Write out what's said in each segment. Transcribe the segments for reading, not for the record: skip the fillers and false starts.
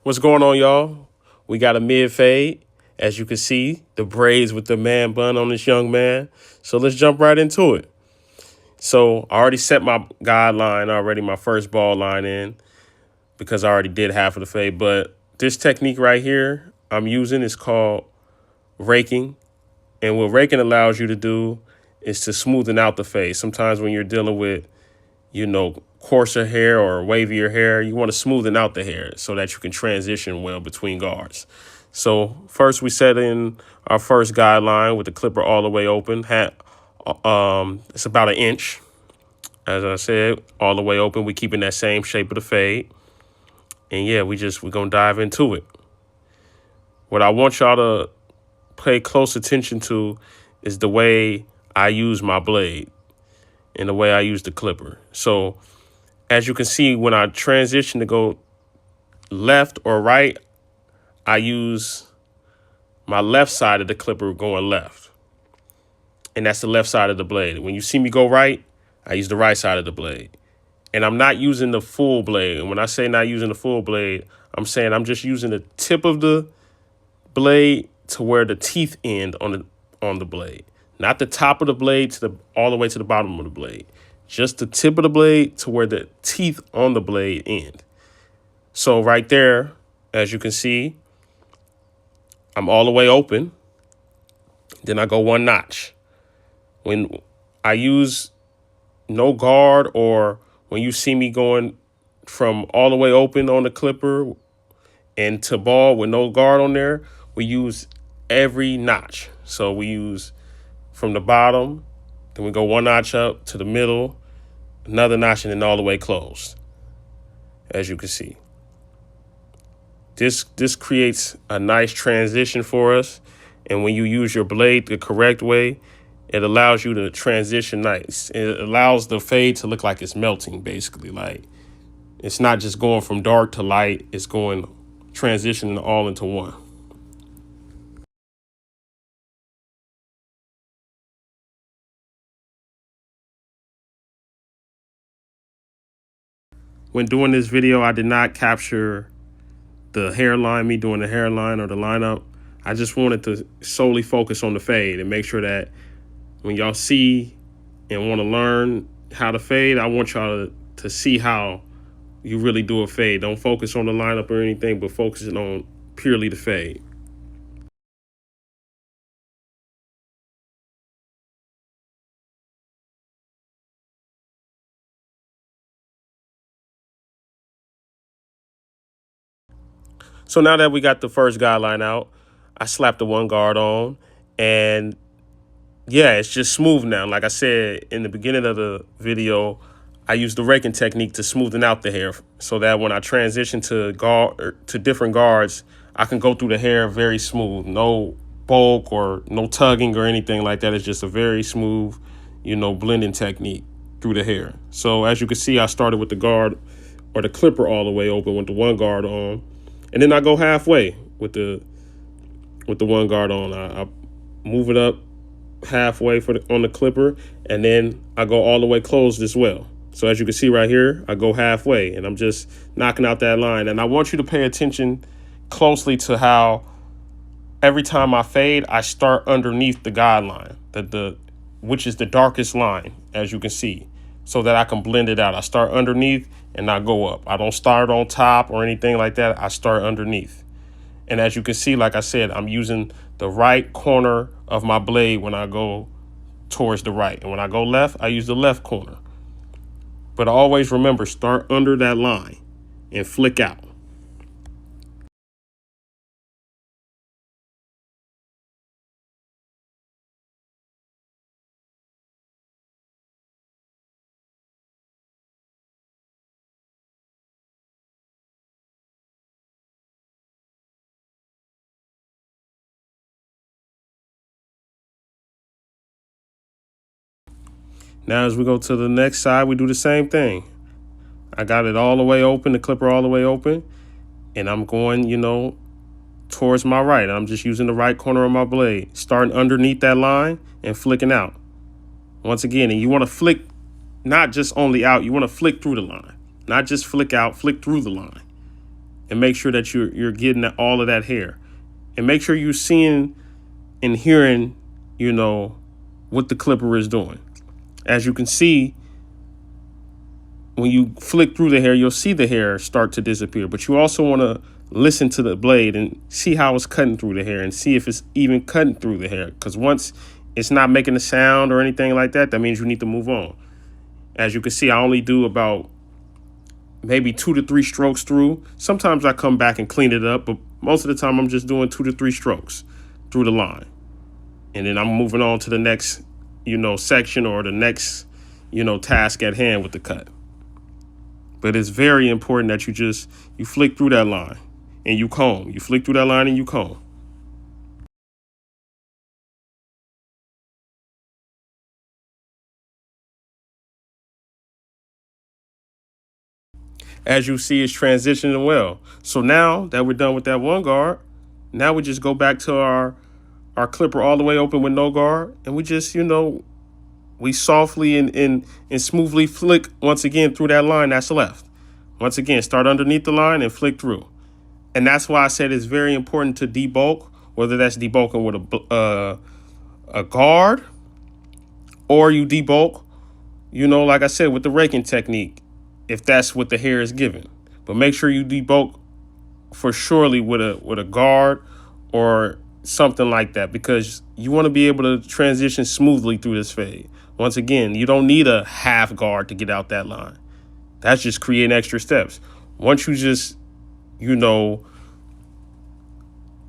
What's going on, y'all? We got a mid fade. As you can see, the braids with the man bun on this young man. So let's jump right into it. So I already set my guideline already, my first ball line in, because I already did half of the fade. But this technique right here I'm using is called raking. And what raking allows you to do is to smoothen out the fade. Sometimes when you're dealing with, coarser hair or wavier hair, you want to smoothen out the hair so that you can transition well between guards. So first we set in our first guideline with the clipper all the way open. It's about an inch. As I said, all the way open. We keeping that same shape of the fade. And yeah, we're going to dive into it. What I want y'all to pay close attention to is the way I use my blade and the way I use the clipper. So as you can see, when I transition to go left or right, I use my left side of the clipper going left. And that's the left side of the blade. When you see me go right, I use the right side of the blade. And I'm not using the full blade. And when I say not using the full blade, I'm saying I'm just using the tip of the blade to where the teeth end on the blade. Not the top of the blade all the way to the bottom of the blade. Just the tip of the blade to where the teeth on the blade end. So right there, as you can see, I'm all the way open. Then I go one notch. When I use no guard, or when you see me going from all the way open on the clipper and to ball with no guard on there, we use every notch. So we use from the bottom, then we go one notch up to the middle, another notch, and then all the way closed, as you can see. This creates a nice transition for us. And when you use your blade the correct way, it allows you to transition nice. It allows the fade to look like it's melting, basically. Like, it's not just going from dark to light, it's going transitioning all into one. When doing this video, I did not capture the hairline, me doing the hairline or the lineup. I just wanted to solely focus on the fade and make sure that when y'all see and want to learn how to fade, I want y'all to see how you really do a fade. Don't focus on the lineup or anything, but focusing on purely the fade. So now that we got the first guideline out, I slapped the one guard on, and yeah, it's just smooth now. Like I said in the beginning of the video, I use the raking technique to smoothen out the hair so that when I transition to different guards, I can go through the hair very smooth. No bulk or no tugging or anything like that. It's just a very smooth, blending technique through the hair. So as you can see, I started with the guard or the clipper all the way open with the one guard on. And then I go halfway with the one guard on. I move it up halfway on the clipper, and then I go all the way closed as well. So as you can see right here, I go halfway, and I'm just knocking out that line. And I want you to pay attention closely to how every time I fade, I start underneath the guideline, which is the darkest line, as you can see, so that I can blend it out. I start underneath and I go up. I don't start on top or anything like that. I start underneath. And as you can see, like I said, I'm using the right corner of my blade when I go towards the right. And when I go left, I use the left corner. But always remember, start under that line and flick out. Now as we go to the next side, we do the same thing. I got it all the way open, the clipper all the way open, and I'm going, towards my right. I'm just using the right corner of my blade, starting underneath that line and flicking out. Once again, and you want to flick not just only out, you want to flick through the line. Not just flick out, flick through the line. and make sure that you're getting all of that hair, and make sure you're seeing and hearing, what the clipper is doing. As you can see, when you flick through the hair, you'll see the hair start to disappear, but you also want to listen to the blade and see how it's cutting through the hair and see if it's even cutting through the hair. Because once it's not making a sound or anything like that, that means you need to move on. As you can see, I only do about maybe 2 to 3 strokes through. Sometimes I come back and clean it up, but most of the time I'm just doing 2 to 3 strokes through the line. And then I'm moving on to the next, section or the next, task at hand with the cut. But it's very important that you flick through that line and you comb. You flick through that line and you comb. As you see, it's transitioning well. So now that we're done with that one guard, now we just go back to our clipper all the way open with no guard, and we just, we softly and smoothly flick once again through that line that's left. Once again, start underneath the line and flick through. And that's why I said it's very important to debulk, whether that's debulking with a guard or you debulk, like I said, with the raking technique, if that's what the hair is given. But make sure you debulk for surely with a guard or something like that, because you want to be able to transition smoothly through this fade. Once again, you don't need a half guard to get out that line. That's just creating extra steps. Once you just,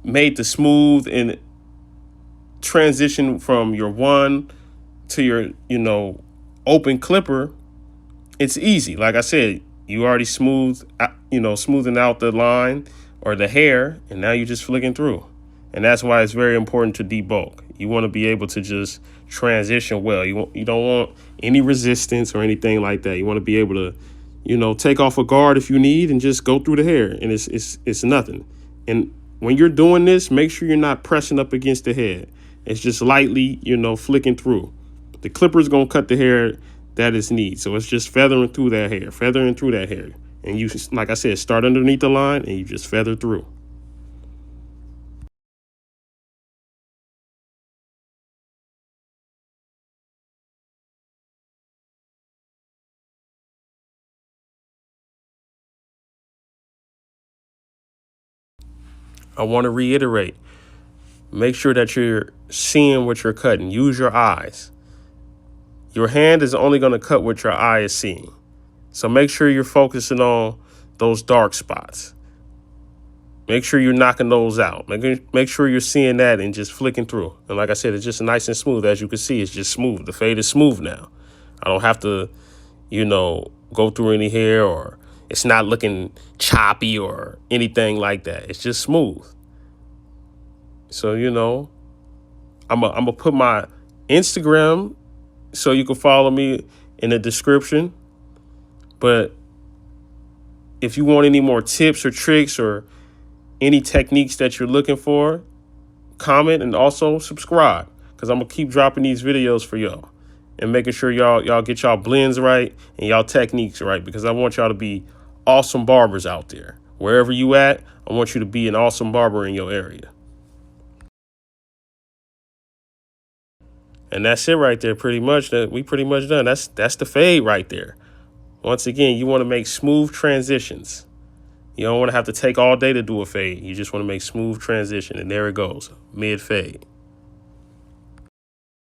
made the smooth and transition from your one to your, open clipper, it's easy. Like I said, you already smoothing out the line or the hair, and now you're just flicking through. And that's why it's very important to debulk. You want to be able to just transition well. You don't want any resistance or anything like that. You want to be able to, take off a guard if you need and just go through the hair, and it's nothing. And when you're doing this, make sure you're not pressing up against the head. It's just lightly, flicking through. The clipper is going to cut the hair that is need. So it's just feathering through that hair, And you, like I said, start underneath the line and you just feather through. I want to reiterate, make sure that you're seeing what you're cutting. Use your eyes. Your hand is only going to cut what your eye is seeing. So make sure you're focusing on those dark spots. Make sure you're knocking those out. Make sure you're seeing that and just flicking through. And like I said, it's just nice and smooth. As you can see, it's just smooth. The fade is smooth now. I don't have to, go through any hair, or it's not looking choppy or anything like that. It's just smooth. So, I'm going to put my Instagram so you can follow me in the description. But if you want any more tips or tricks or any techniques that you're looking for, comment and also subscribe, because I'm going to keep dropping these videos for y'all and making sure y'all get y'all blends right and y'all techniques right, because I want y'all to be awesome barbers out there. Wherever you at, I want you to be an awesome barber in your area. And that's it right there, pretty much. We pretty much done. That's the fade right there. Once again, you want to make smooth transitions. You don't want to have to take all day to do a fade. You just want to make smooth transition. And there it goes, mid fade.